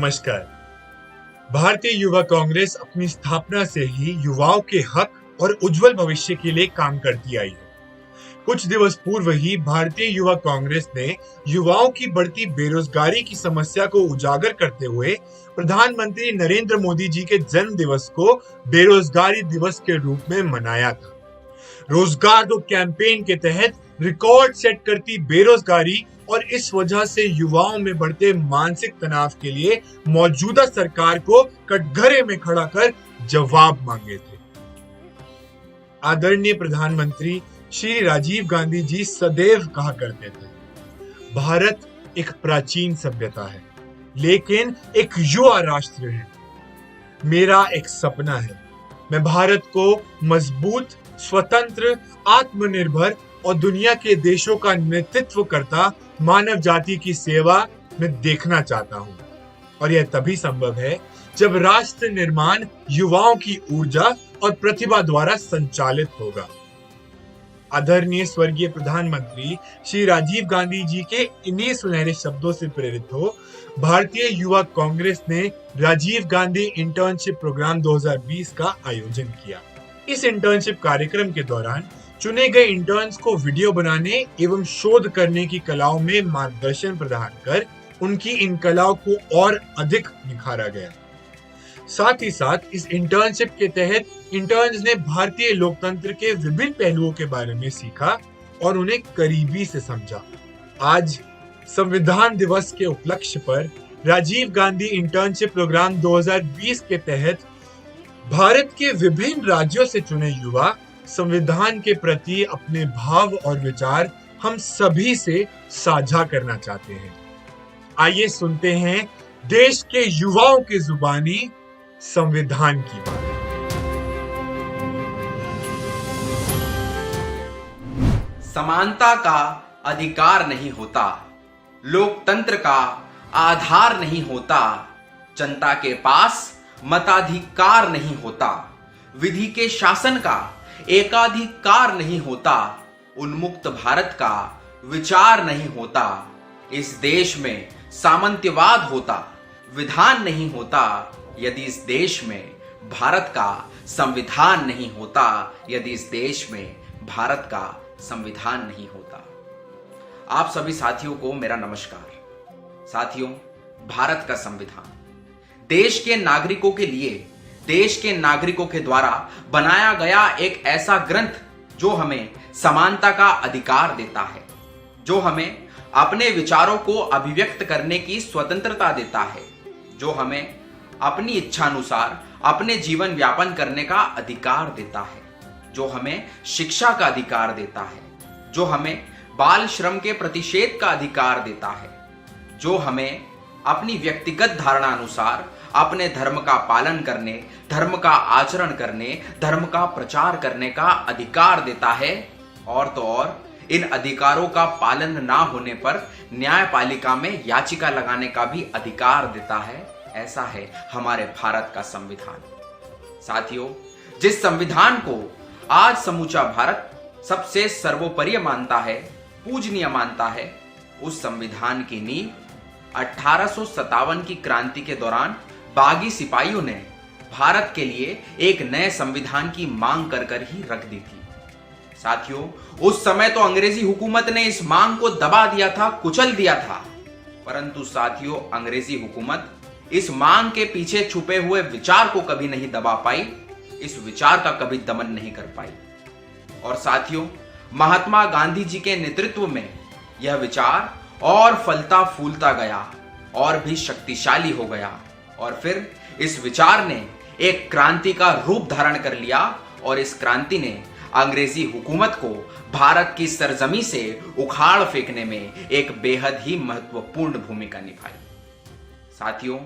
नमस्कार। भारतीय युवा कांग्रेस अपनी स्थापना से ही युवाओं के हक और उज्जवल भविष्य के लिए काम करती आई है। कुछ दिवस पूर्व ही भारतीय युवा कांग्रेस ने युवाओं की बढ़ती बेरोजगारी की समस्या को उजागर करते हुए प्रधानमंत्री नरेंद्र मोदी जी के जन्म दिवस को बेरोजगारी दिवस के रूप में मनाया था। रोजगार दो कैंपेन के तहत रिकॉर्ड सेट करती बेरोजगारी और इस वजह से युवाओं में बढ़ते मानसिक तनाव के लिए मौजूदा सरकार को कटघरे में खड़ा कर जवाब मांगे थे। आदरणीय प्रधानमंत्री श्री राजीव गांधी जी सदैव कहा करते थे, भारत एक प्राचीन सभ्यता है लेकिन एक युवा राष्ट्र है। मेरा एक सपना है, मैं भारत को मजबूत, स्वतंत्र, आत्मनिर्भर और दुनिया के देशों का नेतृत्व करता मानव जाति की सेवा में देखना चाहता हूं। और यह तभी संभव है जब राष्ट्र निर्माण युवाओं की ऊर्जा और प्रतिभा द्वारा संचालित होगा। आदरणीय स्वर्गीय प्रधानमंत्री श्री राजीव गांधी जी के इन्हीं सुनहरे शब्दों से प्रेरित हो भारतीय युवा कांग्रेस ने राजीव गांधी इंटर्नशिप प्रोग्राम 2020 का आयोजन किया। इस इंटर्नशिप कार्यक्रम के दौरान चुने गए इंटर्न्स को वीडियो बनाने एवं शोध करने की कलाओं में मार्गदर्शन प्रदान कर उनकी इन कलाओं को और अधिक निखारा गया। साथ ही साथ इस इंटर्नशिप के तहत इंटर्न्स ने भारतीय लोकतंत्र के विभिन्न पहलुओं के बारे में सीखा और उन्हें करीबी से समझा। आज संविधान दिवस के उपलक्ष्य पर राजीव गांधी इंटर्नशिप प्रोग्राम 2020 के तहत भारत के विभिन्न राज्यों से चुने युवा संविधान के प्रति अपने भाव और विचार हम सभी से साझा करना चाहते हैं। आइए सुनते हैं देश के युवाओं की जुबानी संविधान की बात। समानता का अधिकार नहीं होता, लोकतंत्र का आधार नहीं होता, जनता के पास मताधिकार नहीं होता, विधि के शासन का एकाधिकार नहीं होता, उन्मुक्त भारत का विचार नहीं होता, इस देश में सामंत्यवाद होता, विधान नहीं होता, यदि इस देश में भारत का संविधान नहीं होता, यदि इस देश में भारत का संविधान नहीं होता। आप सभी साथियों को मेरा नमस्कार। साथियों, भारत का संविधान देश के नागरिकों के लिए, देश के नागरिकों के द्वारा बनाया गया एक ऐसा ग्रंथ जो हमें समानता का अधिकार देता है, जो हमें अपने विचारों को अभिव्यक्त करने की स्वतंत्रता देता है, जो हमें अपनी इच्छानुसार अपने जीवन यापन करने का अधिकार देता है, जो हमें शिक्षा का अधिकार देता है, जो हमें बाल श्रम के प्रतिषेध का अधिकार देता है, जो हमें अपनी व्यक्तिगत धारणा अनुसार अपने धर्म का पालन करने, धर्म का आचरण करने, धर्म का प्रचार करने का अधिकार देता है, और तो और इन अधिकारों का पालन ना होने पर न्यायपालिका में याचिका लगाने का भी अधिकार देता है। ऐसा है हमारे भारत का संविधान। साथियों, जिस संविधान को आज समूचा भारत सबसे सर्वोपरि मानता है, पूजनीय मानता है, उस संविधान की नींव 1857 की क्रांति के दौरान बागी सिपाहियों ने भारत के लिए एक नए संविधान की मांग कर कर ही रख दी थी। साथियों, उस समय तो अंग्रेजी हुकूमत ने इस मांग को दबा दिया था, कुचल दिया था, परंतु साथियों, अंग्रेजी हुकूमत इस मांग के पीछे छुपे हुए विचार को कभी नहीं दबा पाई, इस विचार का कभी दमन नहीं कर पाई। और साथियों, महात्मा गांधी जी के नेतृत्व में यह विचार और फलता फूलता गया और भी शक्तिशाली हो गया, और फिर इस विचार ने एक क्रांति का रूप धारण कर लिया, और इस क्रांति ने अंग्रेजी हुकूमत को भारत की सरजमी से उखाड़ फेंकने में एक बेहद ही महत्वपूर्ण भूमिका निभाई। साथियों,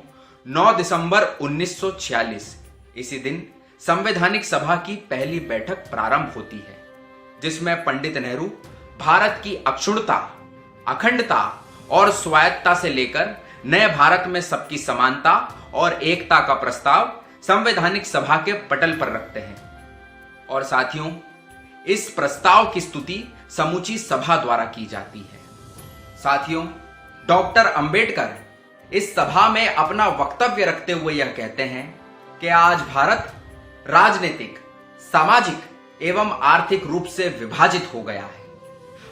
9 दिसंबर 1946 इसी दिन संवैधानिक सभा की पहली बैठक प्रारंभ होती है, जिसमें पंडित नेहरू भारत की अक्षुण्णता, अखंडता और स्वायत्तता से लेकर नए भारत में सबकी समानता और एकता का प्रस्ताव संवैधानिक सभा के पटल पर रखते हैं। और साथियों, इस प्रस्ताव की स्तुति समूची सभा द्वारा की जाती है। साथियों, डॉक्टर अंबेडकर इस सभा में अपना वक्तव्य रखते हुए यह कहते हैं कि आज भारत राजनीतिक, सामाजिक एवं आर्थिक रूप से विभाजित हो गया है।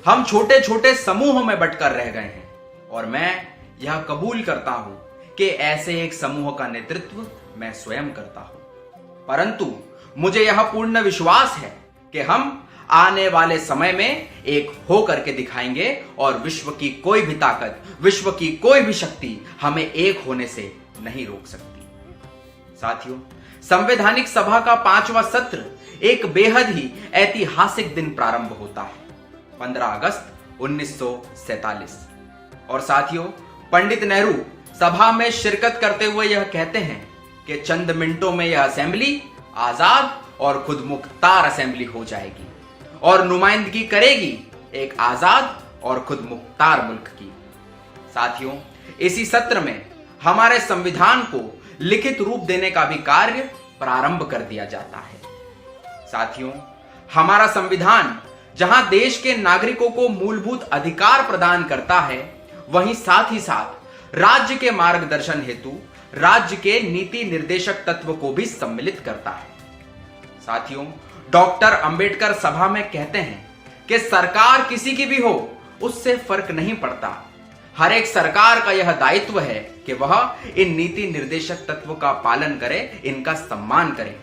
हम छोटे छोटे समूहों में बंटकर रह गए हैं और मैं यह कबूल करता हूं कि ऐसे एक समूह का नेतृत्व मैं स्वयं करता हूं। परंतु मुझे यह पूर्ण विश्वास है कि हम आने वाले समय में एक हो करके दिखाएंगे और विश्व की कोई भी ताकत, विश्व की कोई भी शक्ति हमें एक होने से नहीं रोक सकती। साथियों, संवैधानिक सभा का 5वां सत्र एक बेहद ही ऐतिहासिक दिन प्रारंभ होता है, 15 अगस्त 1947। और साथियों, पंडित नेहरू सभा में शिरकत करते हुए यह कहते हैं कि चंद मिनटों में यह असेंबली आजाद और खुद मुख्तार असेंबली हो जाएगी और नुमाइंदगी करेगी एक आजाद और खुद मुख्तार मुल्क की। साथियों, इसी सत्र में हमारे संविधान को लिखित रूप देने का भी कार्य प्रारंभ कर दिया जाता है। साथियों, हमारा संविधान जहां देश के नागरिकों को मूलभूत अधिकार प्रदान करता है, वहीं साथ ही साथ राज्य के मार्गदर्शन हेतु राज्य के नीति निर्देशक तत्व को भी सम्मिलित करता है। साथियों, डॉक्टर अंबेडकर सभा में कहते हैं कि सरकार किसी की भी हो, उससे फर्क नहीं पड़ता। हर एक सरकार का यह दायित्व है कि वह इन नीति निर्देशक तत्व का पालन करे, इनका सम्मान करे।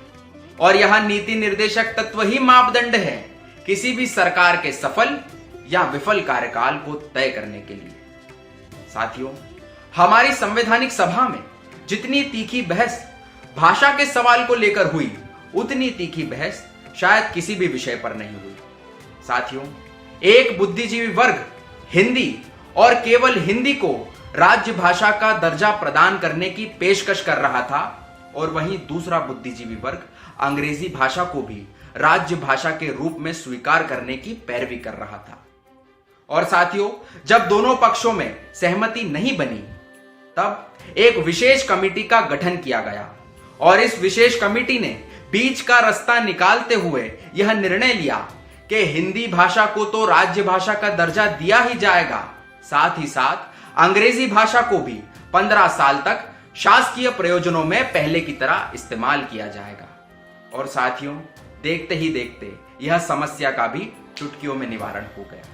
और यह नीति निर्देशक तत्व ही मापदंड है किसी भी सरकार के सफल या विफल कार्यकाल को तय करने के लिए। साथियों, हमारी संवैधानिक सभा में जितनी तीखी बहस भाषा के सवाल को लेकर हुई, उतनी तीखी बहस शायद किसी भी विषय पर नहीं हुई। साथियों, एक बुद्धिजीवी वर्ग हिंदी और केवल हिंदी को राज्य भाषा का दर्जा प्रदान करने की पेशकश कर रहा था और वहीं दूसरा बुद्धिजीवी वर्ग अंग्रेजी भाषा को भी राज्य भाषा के रूप में स्वीकार करने की पैरवी कर रहा था। और साथियों, जब दोनों पक्षों में सहमति नहीं बनी, तब एक विशेष कमेटी का गठन किया गया और इस विशेष कमेटी ने बीच का रास्ता निकालते हुए यह निर्णय लिया कि हिंदी भाषा को तो राज्य भाषा का दर्जा दिया ही जाएगा, साथ ही साथ अंग्रेजी भाषा को भी 15 साल तक शासकीय प्रयोजनों में पहले की तरह इस्तेमाल किया जाएगा। और साथियों, देखते ही देखते यह समस्या का भी चुटकियों में निवारण हो गया।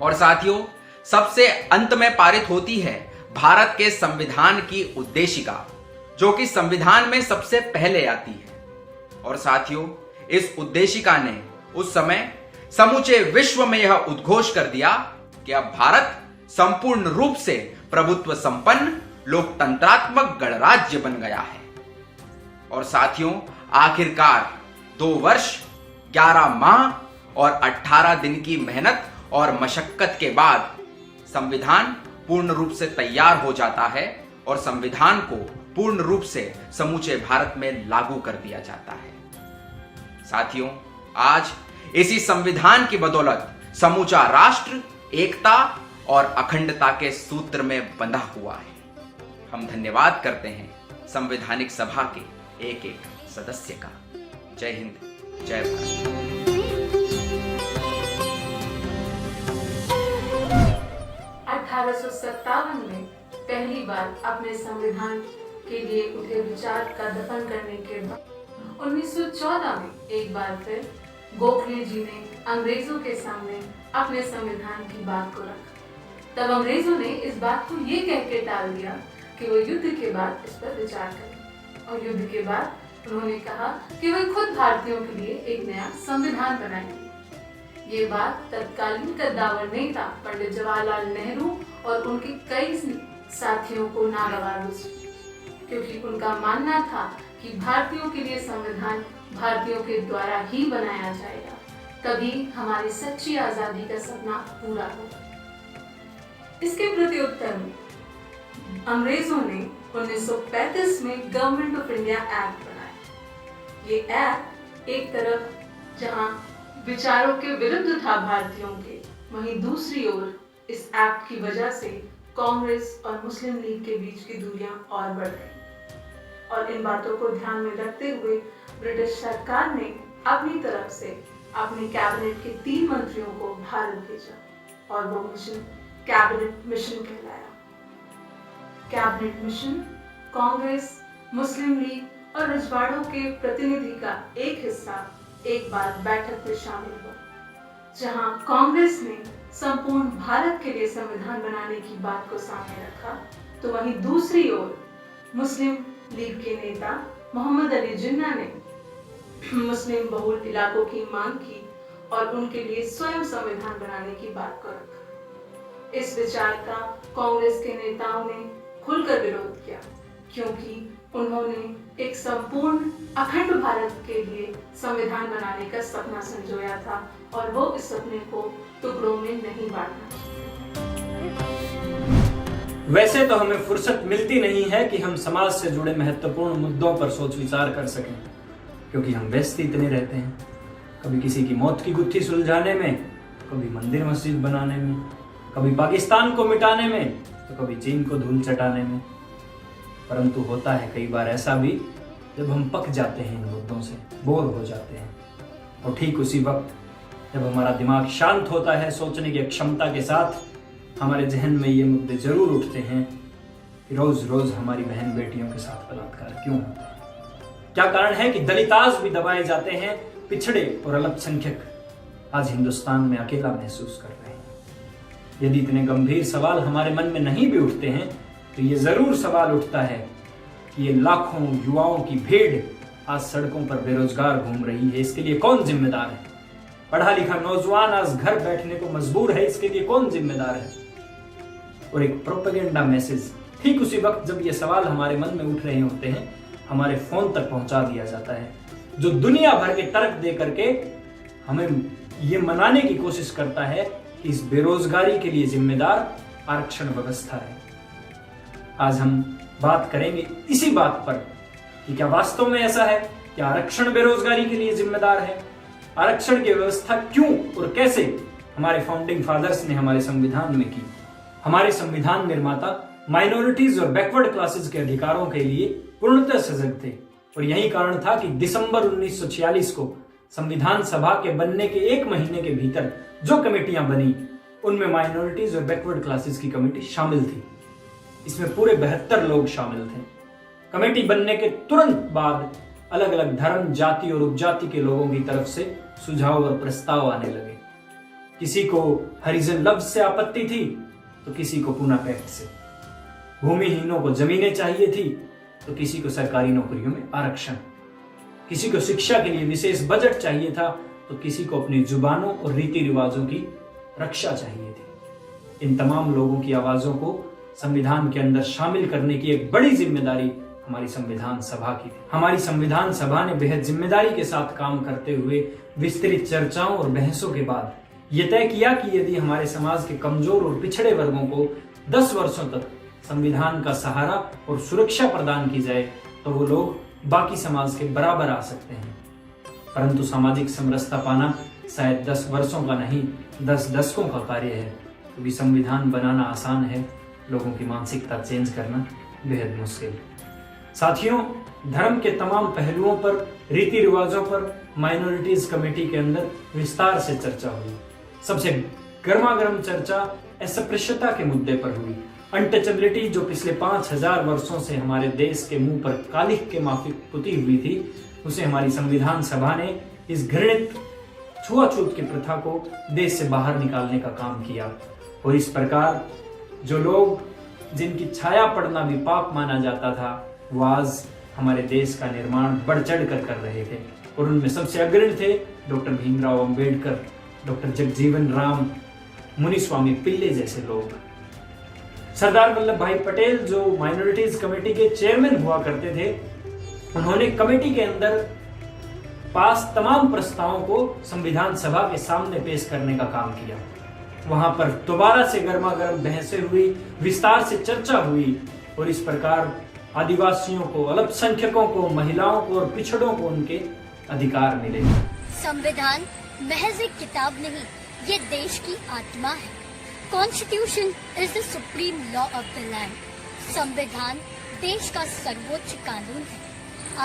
और साथियों, सबसे अंत में पारित होती है भारत के संविधान की उद्देशिका, जो कि संविधान में सबसे पहले आती है। और साथियों, इस उद्देशिका ने उस समय समूचे विश्व में यह उद्घोष कर दिया कि अब भारत संपूर्ण रूप से प्रभुत्व संपन्न लोकतंत्रात्मक गणराज्य बन गया है। और साथियों, आखिरकार 2 वर्ष 11 माह और 18 दिन की मेहनत और मशक्कत के बाद संविधान पूर्ण रूप से तैयार हो जाता है और संविधान को पूर्ण रूप से समूचे भारत में लागू कर दिया जाता है। साथियों, आज इसी संविधान की बदौलत समूचा राष्ट्र एकता और अखंडता के सूत्र में बंधा हुआ है। हम धन्यवाद करते हैं संवैधानिक सभा के एक एक सदस्य का। जय हिंद, जय भारत। 1857 में पहली बार अपने संविधान के लिए उठे विचार का दफन करने के बाद 1914 में एक बार फिर गोखले जी ने अंग्रेजों के सामने अपने संविधान की बात को रखा। तब अंग्रेजों ने इस बात को ये कह के टाल दिया कि वो युद्ध के बाद इस पर विचार करें। और युद्ध के बाद उन्होंने कहा कि वे खुद भारतीयों के लिए एक नया संविधान बनाएंगे। ये बात तत्कालीन कद्दावर नेता पंडित जवाहरलाल नेहरू और उनके कई साथियों को नागवार हुई, क्योंकि उनका मानना था कि भारतीयों के लिए संविधान भारतीयों के द्वारा ही बनाया जाएगा, तभी हमारी सच्ची आजादी का सपना पूरा होगा। इसके प्रत्युत्तर में अंग्रेजों ने 1935 में गवर्नमेंट ऑफ इंडिया एक्ट बनाया। ये एक्ट एक तरफ जहां विचारों के विरुद्ध था भारतीयों के, वहीं दूसरी ओर इस एक्ट की वजह से कांग्रेस और मुस्लिम लीग के बीच की दूरियां और बढ़ गई। और इन बातों को ध्यान में रखते हुए ब्रिटिश सरकार ने अपनी तरफ से अपने कैबिनेट के 3 मंत्रियों को भारत भेजा और वो मिशन कैबिनेट मिशन कहलाया। कैबिनेट मिशन, कांग्रेस, मुस्लिम लीग और रजवाड़ों के प्रतिनिधि का एक हिस्सा एक बार बैठक में शामिल हुआ, जहां कांग्रेस ने संपूर्ण भारत के लिए संविधान बनाने की बात को सामने रखा, तो वहीं दूसरी ओर मुस्लिम लीग के नेता मोहम्मद अली जिन्ना ने मुस्लिम बहुल इलाकों की मांग की और उनके लिए स्वयं संविधान बनाने की बात को रखा। इस विचार का कांग्रेस के नेताओं ने खुलकर विरोध किया, क्योंकि उन्होंने एक संपूर्ण अखंड भारत के लिए संविधान बनाने का सपना संजोया था और वो इस सपने को टुकड़ों में नहीं बांटना चाहते। वैसे तो हमें फुर्सत मिलती नहीं है कि हम समाज से जुड़े महत्वपूर्ण मुद्दों पर सोच विचार कर सकें, क्योंकि हम व्यस्त इतने रहते हैं, कभी किसी की मौत की गुत्थी सुलझाने में, कभी मंदिर मस्जिद बनाने में, कभी पाकिस्तान को मिटाने में, तो कभी चीन को धूल चटाने में। परंतु होता है कई बार ऐसा भी जब हम पक जाते हैं इन मुद्दों से, बोर हो जाते हैं, और ठीक उसी वक्त जब हमारा दिमाग शांत होता है, सोचने की क्षमता के साथ हमारे जहन में ये मुद्दे जरूर उठते हैं कि रोज रोज हमारी बहन बेटियों के साथ बलात्कार क्यों होता है। क्या कारण है कि दलिताज भी दबाए जाते हैं, पिछड़े और अल्पसंख्यक आज हिंदुस्तान में अकेला महसूस कर रहे हैं। यदि इतने गंभीर सवाल हमारे मन में नहीं भी उठते हैं, तो ये जरूर सवाल उठता है कि ये लाखों युवाओं की भीड़ आज सड़कों पर बेरोजगार घूम रही है, इसके लिए कौन जिम्मेदार है? पढ़ा लिखा नौजवान आज घर बैठने को मजबूर है, इसके लिए कौन जिम्मेदार है? और एक प्रोपेगेंडा मैसेज ठीक उसी वक्त जब ये सवाल हमारे मन में उठ रहे होते हैं, हमारे फोन तक पहुंचा दिया जाता है, जो दुनिया भर के तर्क दे करके हमें ये मनाने की कोशिश करता है कि इस बेरोजगारी के लिए जिम्मेदार आरक्षण व्यवस्था है। आज हम बात करेंगे इसी बात पर कि क्या वास्तव में ऐसा है कि आरक्षण बेरोजगारी के लिए जिम्मेदार है? आरक्षण की व्यवस्था क्यों और कैसे हमारे फाउंडिंग फादर्स ने हमारे संविधान में की? हमारे संविधान निर्माता माइनॉरिटीज और बैकवर्ड क्लासेस के अधिकारों के लिए पूर्णतः सजग थे, और यही कारण था कि दिसंबर 1946 को संविधान सभा के बनने के 1 महीने के भीतर जो कमेटियां बनी, उनमें माइनॉरिटीज और बैकवर्ड क्लासेस की कमेटी शामिल थी। इसमें पूरे 72 लोग शामिल थे। कमेटी बनने के तुरंत बाद अलग अलग धर्म, जाति और उपजाति के लोगों की तरफ से सुझाव और प्रस्ताव आने लगे। किसी को हरिजन लफ्ज से आपत्ति थी, तो किसी को पूना पैक्ट से। भूमिहीनों को जमीनें चाहिए थी, तो किसी को सरकारी नौकरियों में आरक्षण। किसी को शिक्षा के लिए विशेष बजट चाहिए था, तो किसी को अपनी जुबानों और रीति रिवाजों की रक्षा चाहिए थी। इन तमाम लोगों की आवाजों को संविधान के अंदर शामिल करने की एक बड़ी जिम्मेदारी हमारी संविधान सभा की थी। हमारी संविधान सभा ने बेहद जिम्मेदारी के साथ काम करते हुए विस्तृत चर्चाओं और बहसों के बाद यह तय किया कि यदि हमारे समाज के कमजोर और पिछड़े वर्गों को 10 वर्षों तक संविधान का सहारा और सुरक्षा प्रदान की जाए, तो वो लोग बाकी समाज के बराबर आ सकते हैं। परंतु सामाजिक समरसता पाना शायद 10 वर्षों का नहीं, 10 दशकों का कार्य है, क्योंकि संविधान बनाना आसान है, लोगों की मानसिकता चेंज करना बेहद मुश्किल। साथियों, धर्म के तमाम पहलुओं पर, रीति रिवाजों पर माइनॉरिटीज कमेटी के अंदर विस्तार से चर्चा हुई। सबसे गर्मागर्म चर्चा अस्पृश्यता के मुद्दे पर हुई। अनटचेबिलिटी जो पिछले 5000 वर्षों से हमारे देश के मुंह पर कालिख के माफिक पुती हुई थी, उसे हमारी संविधान सभा ने इस घृणित छुआछूत की प्रथा को देश से बाहर निकालने का काम किया। और इस प्रकार जो लोग, जिनकी छाया पड़ना भी पाप माना जाता था, वो आज हमारे देश का निर्माण बढ़ चढ़ कर रहे थे। और उनमें सबसे अग्रणी थे डॉक्टर भीमराव अंबेडकर, डॉक्टर जगजीवन राम, मुनिस्वामी पिल्ले जैसे लोग। सरदार वल्लभ भाई पटेल जो माइनॉरिटीज कमेटी के चेयरमैन हुआ करते थे, उन्होंने कमेटी के अंदर पास तमाम प्रस्तावों को संविधान सभा के सामने पेश करने का काम किया। वहां पर दोबारा से गर्मागर्म बहसें हुई, विस्तार से चर्चा हुई, और इस प्रकार आदिवासियों को, अल्पसंख्यकों को, महिलाओं को और पिछड़ों को उनके अधिकार मिले। संविधान महज एक किताब नहीं, ये देश की आत्मा है। Constitution is the supreme law of the land. संविधान देश का सर्वोच्च कानून है।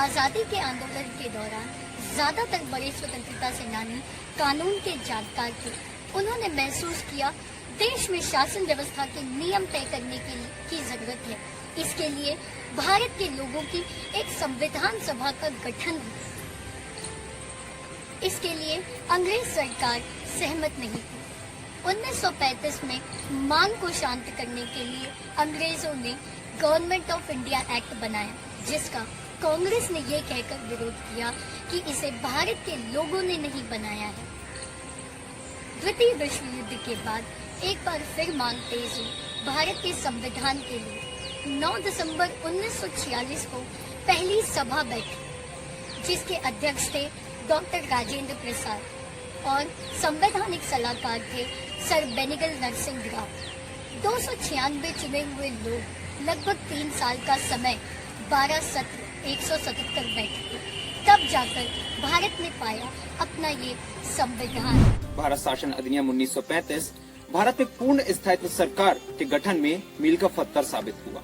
आजादी के आंदोलन के दौरान ज्यादातर बड़े स्वतंत्रता सेनानी कानून के जानकार थे। उन्होंने महसूस किया देश में शासन व्यवस्था के नियम तय करने की जरूरत है। इसके लिए भारत के लोगों की एक संविधान सभा का गठन हुआ। इसके लिए अंग्रेज सरकार सहमत नहीं थी। 1935 में मांग को शांत करने के लिए अंग्रेजों ने गवर्नमेंट ऑफ इंडिया एक्ट बनाया, जिसका कांग्रेस ने ये कहकर विरोध किया कि इसे भारत के लोगों ने नहीं बनाया है। द्वितीय विश्व युद्ध के बाद एक बार फिर मांग तेज हुई भारत के संविधान के लिए। 9 दिसंबर 1946 को पहली सभा बैठी, जिसके अध्यक्ष थे डॉक्टर राजेंद्र प्रसाद और संवैधानिक सलाहकार थे सर बेनिगल नरसिंह राव। 296 चुने हुए लोग लगभग 3 साल का समय 12 सत्र 177 बैठे, तब जाकर भारत ने पाया अपना ये संविधान। भारत शासन अधिनियम 1935 भारत में पूर्ण स्थायित्व सरकार के गठन में मील का पत्थर साबित हुआ,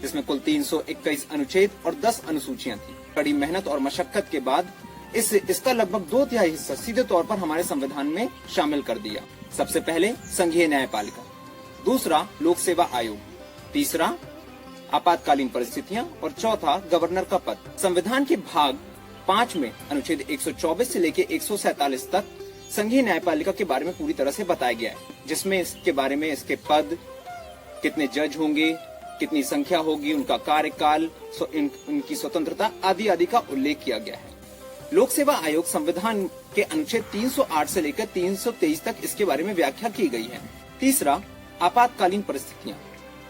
जिसमें कुल 321 अनुच्छेद और 10 अनुसूचियां थी। कड़ी मेहनत और मशक्कत के बाद इसका लगभग 2/3 हिस्सा सीधे तौर पर हमारे संविधान में शामिल कर दिया। सबसे पहले संघीय न्यायपालिका, दूसरा लोक सेवा आयोग, तीसरा आपातकालीन परिस्थितियां और चौथा गवर्नर का पद। संविधान के भाग 5 में अनुच्छेद 124 से लेकर 147 तक संघीय न्यायपालिका के बारे में पूरी तरह से बताया गया है, जिसमें इसके बारे में इसके पद, कितने जज होंगे, कितनी संख्या होगी, उनका कार्यकाल, उनकी स्वतंत्रता आदि आदि का उल्लेख किया गया है। लोक सेवा आयोग संविधान के अनुच्छेद 308 से लेकर 323 तक इसके बारे में व्याख्या की गई है। तीसरा आपातकालीन परिस्थितियां,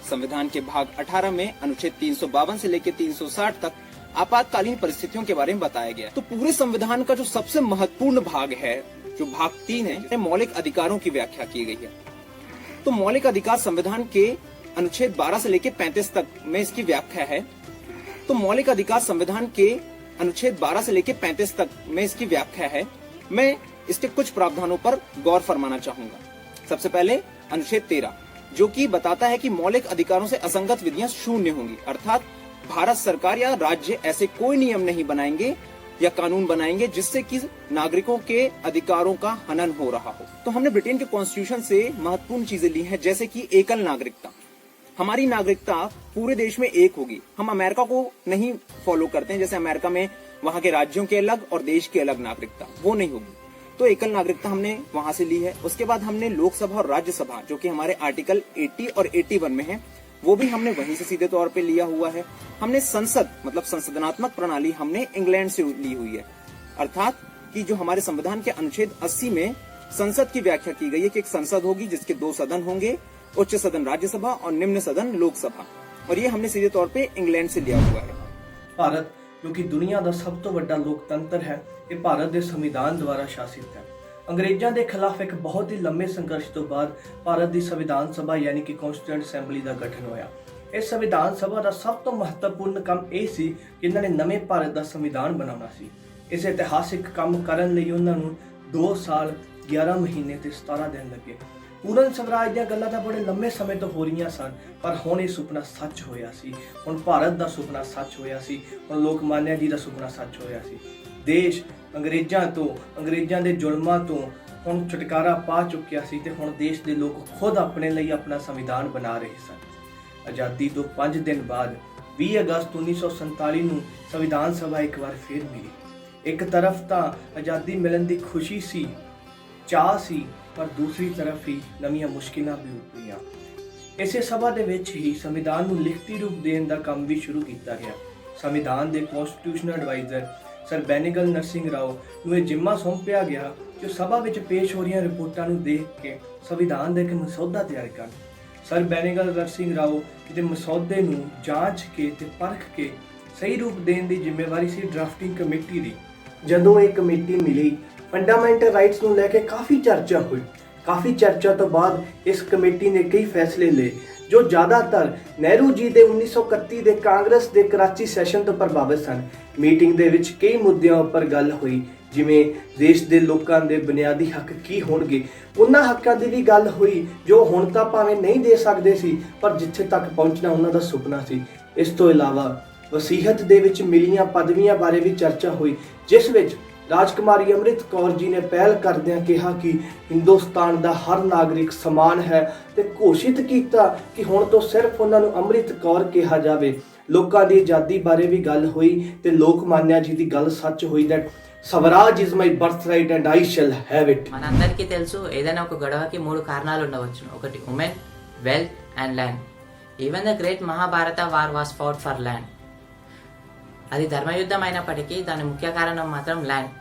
संविधान के भाग 18 में अनुच्छेद 352 से लेकर 360 तक आपातकालीन परिस्थितियों के बारे में बताया गया। तो पूरे संविधान का जो सबसे महत्वपूर्ण भाग है, जो भाग 3 है, मौलिक अधिकारों की व्याख्या की गई है। तो मौलिक अधिकार संविधान के अनुच्छेद 12 से लेकर 35 तक में इसकी व्याख्या है। तो मौलिक अधिकार संविधान के अनुच्छेद 12 से लेकर 35 तक में इसकी व्याख्या है। मैं इसके कुछ प्रावधानों पर गौर फरमाना चाहूंगा। सबसे पहले अनुच्छेद 13, जो कि बताता है कि मौलिक अधिकारों से असंगत विधियां शून्य होंगी, अर्थात भारत सरकार या राज्य ऐसे कोई नियम नहीं बनाएंगे या कानून बनाएंगे जिससे कि नागरिकों के अधिकारों का हनन हो रहा हो। तो हमने ब्रिटेन के कॉन्स्टिट्यूशन से महत्वपूर्ण चीजें ली हैं, जैसे कि एकल नागरिकता। हमारी नागरिकता पूरे देश में एक होगी। हम अमेरिका को नहीं फॉलो करते हैं, जैसे अमेरिका में वहां के राज्यों के अलग और देश की अलग नागरिकता, वो नहीं होगी। तो एकल नागरिकता हमने वहां से ली है। उसके बाद हमने लोकसभा और राज्यसभा, जो कि हमारे आर्टिकल 80 और 81 में है, वो भी हमने वहीं से सीधे तौर पे लिया हुआ है। हमने संसद मतलब संसदनात्मक प्रणाली हमने इंग्लैंड से ली हुई है, अर्थात कि जो हमारे संविधान के अनुच्छेद 80 में संसद की व्याख्या की गई है कि एक संसद होगी जिसके 2 सदन होंगे, उच्च सदन राज्यसभा और निम्न सदन लोकसभा, और ये हमने सीधे तौर पे इंग्लैंड से लिया हुआ है। ਭਾਰਤ ਜੋ ਕਿ ਦੁਨੀਆ ਦਾ ਸਭ ਤੋਂ ਵੱਡਾ ਲੋਕਤੰਤਰ ਹੈ, ਇਹ ਭਾਰਤ ਦੇ ਸੰਵਿਧਾਨ ਦੁਆਰਾ ਸ਼ਾਸਿਤ ਹੈ। ਅੰਗਰੇਜ਼ਾਂ ਦੇ ਖਿਲਾਫ ਇੱਕ ਬਹੁਤ ਹੀ ਲੰਮੇ ਸੰਘਰਸ਼ ਤੋਂ ਬਾਅਦ ਭਾਰਤ ਦੀ ਸੰਵਿਧਾਨ ਸਭਾ ਯਾਨੀ ਕਿ ਕਨਸਟੀਟਿਊਐਂਟ ਅਸੈਂਬਲੀ ਦਾ ਗਠਨ ਹੋਇਆ। ਇਸ ਸੰਵਿਧਾਨ ਸਭਾ ਦਾ ਸਭ ਤੋਂ ਮਹੱਤਵਪੂਰਨ ਕੰਮ ਇਹ ਸੀ ਕਿ ਇਹਨਾਂ ਨੇ ਨਵੇਂ ਭਾਰਤ ਦਾ ਸੰਵਿਧਾਨ ਬਣਾਉਣਾ ਸੀ। ਇਸ ਇਤਿਹਾਸਿਕ ਕੰਮ ਕਰਨ ਲਈ ਉਹਨਾਂ ਨੂੰ 2 ਸਾਲ 11 ਮਹੀਨੇ ਤੇ 17 ਦਿਨ ਲੱਗੇ। ਪੂਰਨ ਸਵਰਾਜ ਦੀਆਂ ਗੱਲਾਂ ਤਾਂ ਬੜੇ ਲੰਮੇ ਸਮੇਂ ਤੋਂ ਹੋ ਰਹੀਆਂ ਸਨ, ਪਰ ਹੁਣ ਇਹ ਸੁਪਨਾ ਸੱਚ ਹੋਇਆ ਸੀ। ਹੁਣ ਭਾਰਤ ਦਾ ਸੁਪਨਾ ਸੱਚ ਹੋਇਆ ਸੀ। ਹੁਣ ਲੋਕਮਾਨਿਆ ਜੀ ਦਾ ਸੁਪਨਾ ਸੱਚ ਹੋਇਆ ਸੀ। ਦੇਸ਼ ਅੰਗਰੇਜ਼ਾਂ ਤੋਂ, ਅੰਗਰੇਜ਼ਾਂ ਦੇ ਜ਼ੁਲਮਾਂ ਤੋਂ ਹੁਣ ਛੁਟਕਾਰਾ ਪਾ ਚੁੱਕਿਆ ਸੀ ਤੇ ਹੁਣ ਦੇਸ਼ ਦੇ ਲੋਕ ਖੁਦ ਆਪਣੇ ਲਈ ਆਪਣਾ ਸੰਵਿਧਾਨ ਬਣਾ ਰਹੇ ਸਨ। ਆਜ਼ਾਦੀ ਤੋਂ 5 ਦਿਨ ਬਾਅਦ 20 ਅਗਸਤ 1947 ਨੂੰ ਸੰਵਿਧਾਨ ਸਭਾ ਇੱਕ ਵਾਰ ਫਿਰ ਮਿਲੀ। ਇੱਕ ਤਰਫ ਤਾਂ ਆਜ਼ਾਦੀ ਮਿਲਣ ਦੀ ਖੁਸ਼ੀ ਸੀ, ਚਾਅ ਸੀ, ਪਰ ਦੂਸਰੀ ਤਰਫ ਹੀ ਨਵੀਆਂ ਮੁਸ਼ਕਿਲਾਂ ਵੀ ਉੱਠੀਆਂ। ਇਸੇ ਸਭਾ ਦੇ ਵਿੱਚ ਹੀ ਸੰਵਿਧਾਨ ਨੂੰ ਲਿਖਤੀ ਰੂਪ ਦੇਣ ਦਾ ਕੰਮ ਵੀ ਸ਼ੁਰੂ ਕੀਤਾ ਗਿਆ। ਸੰਵਿਧਾਨ ਦੇ constitutional adviser sir Benegal Narsing Rao ਨੂੰ ਇਹ ਜ਼ਿੰਮਾ ਸੌਂਪਿਆ ਗਿਆ ਕਿ ਸਭਾ ਵਿੱਚ ਪੇਸ਼ ਹੋ ਰਹੀਆਂ ਰਿਪੋਰਟਾਂ ਨੂੰ ਦੇਖ ਕੇ ਸੰਵਿਧਾਨ ਦਾ ਇੱਕ ਮਸੌਦਾ ਤਿਆਰ ਕਰਨ। ਸਰ ਬੈਨਿਗਲ ਨਰਸਿੰਘ ਰਾਓ ਦੇ ਮਸੌਦੇ ਨੂੰ ਜਾਂਚ ਕੇ ਤੇ ਪਰਖ ਕੇ ਸਹੀ ਰੂਪ ਦੇਣ ਦੀ ਜ਼ਿੰਮੇਵਾਰੀ ਸੀ ਡਰਾਫਟਿੰਗ ਕਮੇਟੀ ਦੀ। ਜਦੋਂ ਇਹ ਕਮੇਟੀ ਮਿਲੀ, ਫੰਡਾਮੈਂਟਲ ਰਾਈਟਸ ਨੂੰ ਲੈ ਕੇ ਕਾਫੀ ਚਰਚਾ ਹੋਈ। ਕਾਫੀ ਚਰਚਾ ਤੋਂ ਬਾਅਦ ਇਸ ਕਮੇਟੀ ਨੇ ਕਈ ਫੈਸਲੇ ਲਏ ਜੋ ਜ਼ਿਆਦਾਤਰ ਨਹਿਰੂ ਜੀ ਦੇ 1931 ਦੇ ਕਾਂਗਰਸ ਦੇ ਕਰਾਚੀ ਸੈਸ਼ਨ ਤੋਂ ਪ੍ਰਭਾਵਿਤ ਸਨ। ਮੀਟਿੰਗ ਦੇ ਵਿੱਚ ਕਈ ਮੁੱਦਿਆਂ ਉੱਪਰ ਗੱਲ ਹੋਈ, ਜਿਵੇਂ ਦੇਸ਼ ਦੇ ਲੋਕਾਂ ਦੇ ਬੁਨਿਆਦੀ ਹੱਕ ਕੀ ਹੋਣਗੇ। ਉਹਨਾਂ ਹੱਕਾਂ ਦੀ ਵੀ ਗੱਲ ਹੋਈ ਜੋ ਹੁਣ ਤਾਂ ਭਾਵੇਂ ਨਹੀਂ ਦੇ ਸਕਦੇ ਸੀ, ਪਰ ਜਿੱਥੇ ਤੱਕ ਪਹੁੰਚਣਾ ਉਹਨਾਂ ਦਾ ਸੁਪਨਾ ਸੀ। ਇਸ ਤੋਂ ਇਲਾਵਾ ਵਸੀਹਤ ਦੇ ਵਿੱਚ ਮਿਲੀਆਂ ਪਦਵੀਆਂ ਬਾਰੇ ਵੀ ਚਰਚਾ ਹੋਈ, ਜਿਸ ਵਿੱਚ ਰਾਜਕੁਮਾਰੀ ਅੰਮ੍ਰਿਤ ਕੌਰ ਜੀ ਨੇ ਪਹਿਲ ਕਰਦਿਆਂ ਕਿਹਾ ਕਿ ਹਿੰਦੁਸਤਾਨ ਦਾ ਹਰ ਨਾਗਰਿਕ ਸਮਾਨ ਹੈ ਤੇ ਘੋਸ਼ਿਤ ਕੀਤਾ ਕਿ ਹੁਣ ਤੋਂ ਸਿਰਫ ਉਹਨਾਂ ਨੂੰ ਅੰਮ੍ਰਿਤ ਕੌਰ ਕਿਹਾ ਜਾਵੇ। ਲੋਕਾਂ ਦੀ ਆਜ਼ਾਦੀ ਬਾਰੇ ਵੀ ਗੱਲ ਹੋਈ ਤੇ ਲੋਕਮਾਨਿਆ ਜੀ ਦੀ ਗੱਲ సచ్ ਹੋਈ that Swaraj is my birth right and I shall have it. మనందరికీ తెలుసు ఏదైనా ఒక గొడవకి 3 కారణాలు ఉండవచ్చు. ఒకటి women, wealth and land. Even the great Mahabharata war was fought for land. అది ధర్మయుద్ధం అయినప్పటికీ దాని ముఖ్య కారణం మాత్రం ల్యాండ్.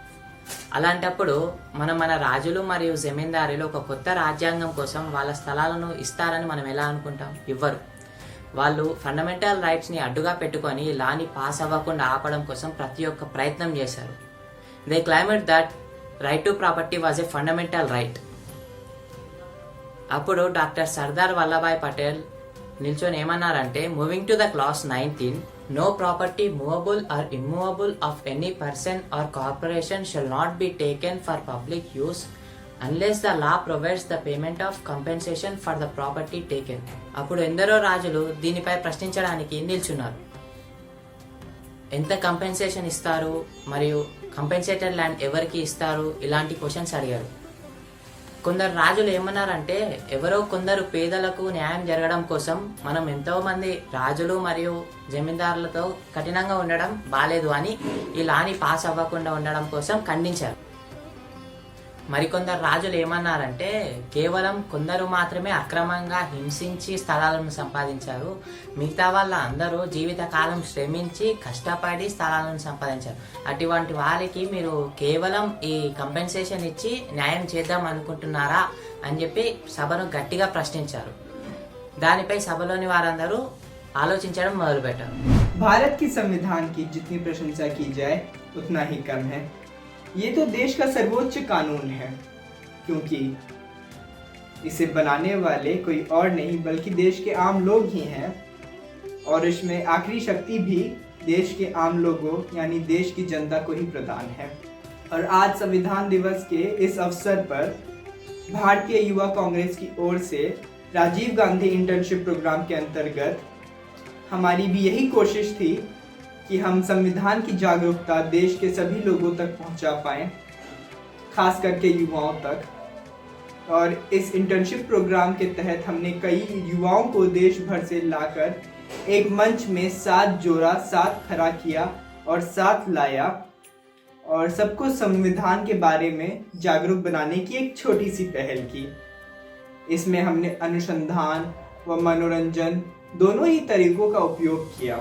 అలాంటప్పుడు మన రాజులు మరియు జమీందారులు ఒక కొత్త రాజ్యాంగం కోసం వాళ్ళ స్థలాలను ఇస్తారని మనం ఎలా అనుకుంటాం? ఇవ్వరు. వాళ్ళు ఫండమెంటల్ రైట్స్ని అడ్డుగా పెట్టుకొని లాని పాస్ అవ్వకుండా ఆపడం కోసం ప్రతి ఒక్క ప్రయత్నం చేశారు. They claimed that right to property was a fundamental right. అప్పుడు డాక్టర్ సర్దార్ వల్లభాయ్ పటేల్ నిల్చొని ఏమన్నారంటే, moving to the clause 19, no property movable or immovable of any person or corporation shall not be taken for public use unless the law provides the payment of compensation for the property taken. అప్పుడు ఎందరో రాజులు దీనిపై ప్రశ్నించడానికి నిల్చున్నారు. ఎంత compensation ఇస్తారు మరియు compensated land ఎవరికి ఇస్తారు, ఇలాంటి క్వశ్చన్స్ అడిగారు. కొందరు రాజులు ఏమన్నారంటే, ఎవరో కొందరు పేదలకు న్యాయం జరగడం కోసం మనం ఎంతో మంది రాజులు మరియు జమీందారులతో కఠినంగా ఉండడం బాలేదు అని ఈ లాని పాస్ అవ్వకుండా ఉండడం కోసం ఖండించారు. మరికొందరు రాజులు ఏమన్నారంటే, కేవలం కొందరు మాత్రమే అక్రమంగా హింసించి స్థలాలను సంపాదించారు, మిగతా వాళ్ళ అందరూ జీవితకాలం శ్రమించి కష్టపడి స్థలాలను సంపాదించారు. అటువంటి వారికి మీరు కేవలం ఈ కంపెన్సేషన్ ఇచ్చి న్యాయం చేద్దాం అనుకుంటున్నారా అని చెప్పి సభను గట్టిగా ప్రశ్నించారు. దానిపై సభలోని వారందరూ ఆలోచించడం మొదలుపెట్టారు. भारत की संविधान की जितनी प्रशंसा की जाए उतना ही कम है। ये तो देश का सर्वोच्च कानून है, क्योंकि इसे बनाने वाले कोई और नहीं बल्कि देश के आम लोग ही हैं, और इसमें आखिरी शक्ति भी देश के आम लोगों यानी देश की जनता को ही प्रदान है। और आज संविधान दिवस के इस अवसर पर भारतीय युवा कांग्रेस की ओर से राजीव गांधी इंटर्नशिप प्रोग्राम के अंतर्गत हमारी भी यही कोशिश थी कि हम संविधान की जागरूकता देश के सभी लोगों तक पहुंचा पाएं, खास करके युवाओं तक। और इस इंटर्नशिप प्रोग्राम के तहत हमने कई युवाओं को देश भर से लाकर एक मंच में साथ जोड़ा, साथ खड़ा किया और साथ लाया, और सबको संविधान के बारे में जागरूक बनाने की एक छोटी सी पहल की। इसमें हमने अनुसंधान व मनोरंजन दोनों ही तरीकों का उपयोग किया।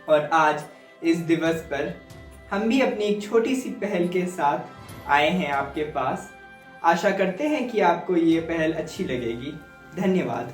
और आज इस दिवस पर हम भी अपनी एक छोटी सी पहल के साथ आए हैं आपके पास। आशा करते हैं कि आपको ये पहल अच्छी लगेगी। धन्यवाद।